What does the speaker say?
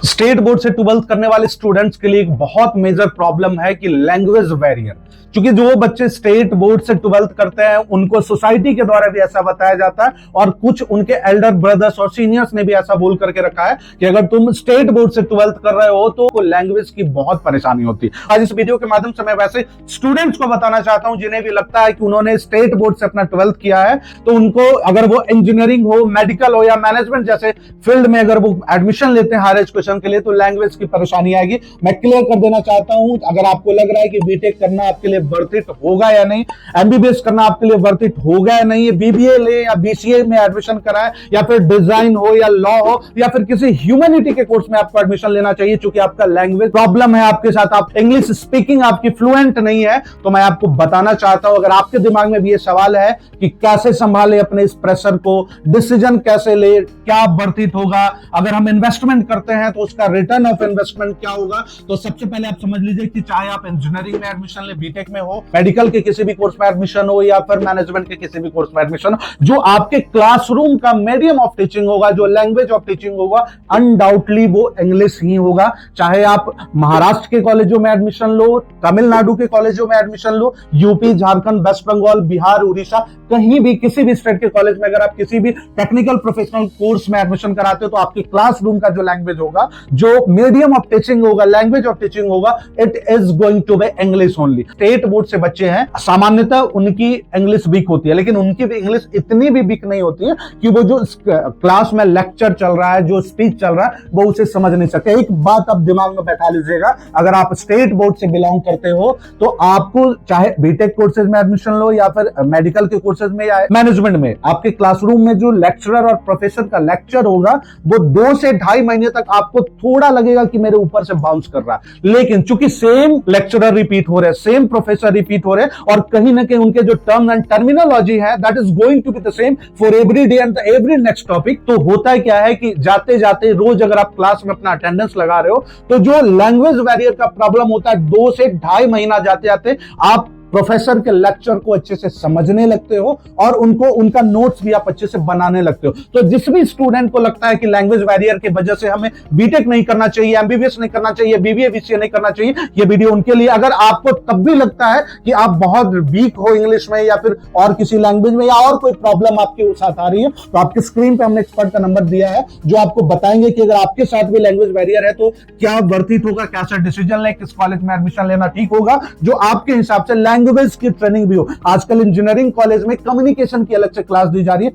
State board से 12th करने वाले स्टूडेंट्स के लिए एक बहुत मेजर प्रॉब्लम है कि लैंग्वेज बैरियर। क्योंकि जो बच्चे स्टेट बोर्ड से 12th करते हैं उनको सोसाइटी के द्वारा भी ऐसा बताया जाता है और कुछ उनके एल्डर ब्रदर्स और सीनियर्स ने भी ऐसा बोल करके रखा है कि अगर तुम स्टेट बोर्ड से 12th कर रहे हो तो लैंग्वेज की बहुत परेशानी होती है। आज इस वीडियो के माध्यम से मैं वैसे स्टूडेंट्स को बताना चाहता हूं जिन्हें भी लगता है कि उन्होंने स्टेट बोर्ड से अपना 12th किया है तो उनको अगर वो इंजीनियरिंग हो, मेडिकल हो या मैनेजमेंट जैसे फील्ड में अगर वो एडमिशन लेते हैं हायर एजुकेशन के लिए तो लैंग्वेज की परेशानी आएगी। मैं क्लियर कर देना चाहता हूं, अगर आपको लग रहा है कि बीटेक करना आपके लिए वर्थ इट होगा या नहीं, एमबीबीएस करना आपके लिए वर्थ इट होगा या नहीं, बीबीए ले या बीसीए में एडमिशन कराए या फिर डिजाइन हो या लॉ हो या फिर किसी ह्यूमैनिटी के कोर्स में आपको एडमिशन लेना चाहिए, क्योंकि आपका लैंग्वेज प्रॉब्लम है आपके साथ, आप इंग्लिश स्पीकिंग आपकी फ्लुएंट नहीं है, तो मैं आपको बताना चाहता हूं अगर आपके दिमाग में भी ये सवाल है कि कैसे संभाले अपने इस प्रेशर को, डिसीजन कैसे ले, क्या वर्थ इट होगा, अगर हम इन्वेस्टमेंट करते हैं तो उसका रिटर्न ऑफ इन्वेस्टमेंट क्या होगा, तो सबसे पहले आप समझ लीजिए कि चाहे आप इंजीनियरिंग में एडमिशन ले, बीटेक में हो, मेडिकल के किसी भी कोर्स में एडमिशन हो या फिर मैनेजमेंट के किसी भी कोर्स में एडमिशन हो, जो आपके क्लासरूम का मीडियम ऑफ टीचिंग होगा, जो लैंग्वेज ऑफ टीचिंग होगा, अनडाउटली वो इंग्लिश ही होगा। चाहे आप महाराष्ट्र के कॉलेजों में एडमिशन लो, तमिलनाडु के कॉलेजों में एडमिशन लो, यूपी, झारखंड, वेस्ट बंगाल, बिहार, उड़ीसा, कहीं भी किसी भी स्टेट के कॉलेज में अगर आप किसी भी टेक्निकल प्रोफेशनल कोर्स में एडमिशन कराते हो तो आपके क्लासरूम का जो लैंग्वेज होगा, जो मीडियम ऑफ टीचिंग होगा, लैंग्वेज ऑफ टीचिंग होगा, it is going to be English only. State board से बच्चे हैं, सामान्यतः उनकी इंग्लिश वीक होती है, लेकिन उनकी भी इंग्लिश इतनी भी वीक नहीं होती है कि वो जो क्लास में लेक्चर चल रहा है, जो स्पीच चल रहा है, वो उसे समझ नहीं सकते। एक बात आप दिमाग में बैठा लीजिएगा, अगर आप स्टेट बोर्ड से बिलोंग करते हो तो आपको चाहे बीटेक कोर्सेज में एडमिशन लो या फिर मेडिकल के कोर्सेज में या मैनेजमेंट में, आपके क्लासरूम में जो लेक्चरर और प्रोफेसर का लेक्चर होगा वो 2 से 2.5 महीने तक आपको थोड़ा लगेगा कि मेरे ऊपर से बाउंस कर रहा है, लेकिन चूंकि सेम लेक्चरर रिपीट हो रहे हैं, सेम प्रोफेसर रिपीट हो रहे हैं और कहीं ना कहीं उनके जो टर्म एंड टर्मिनोलॉजी है that is going to be the same for every day and every next topic. तो होता है क्या है कि जाते जाते रोज अगर आप क्लास में अपना अटेंडेंस लगा रहे हो तो जो लैंग्वेज बैरियर का प्रॉब्लम होता है 2 से 2.5 महीना जाते जाते आप प्रोफेसर के लेक्चर को अच्छे से समझने लगते हो और उनका नोट्स भी आप अच्छे से बनाने लगते हो। तो जिस भी स्टूडेंट को लगता है कि लैंग्वेज बैरियर की वजह से हमें बीटेक नहीं करना चाहिए, एमबीबीएस नहीं करना चाहिए, बीबीए बीसीए नहीं करना चाहिए, ये वीडियो उनके लिए। अगर आपको तब भी लगता है कि आप बहुत वीक हो इंग्लिश में या फिर और किसी लैंग्वेज में या और कोई प्रॉब्लम आपके साथ आ रही है तो आपके स्क्रीन पे हमने एक्सपर्ट का नंबर दिया है जो आपको बताएंगे कि अगर आपके साथ भी लैंग्वेज बैरियर है तो क्या वर्थ इट होगा, कैसा डिसीजन लें, किस कॉलेज में एडमिशन लेना ठीक होगा जो आपके हिसाब से लैंग्वेज की ट्रेनिंग भी हो। आजकल इंजीनियरिंग कॉलेज में कम्युनिकेशन की अलग से क्लास दी जा रही है,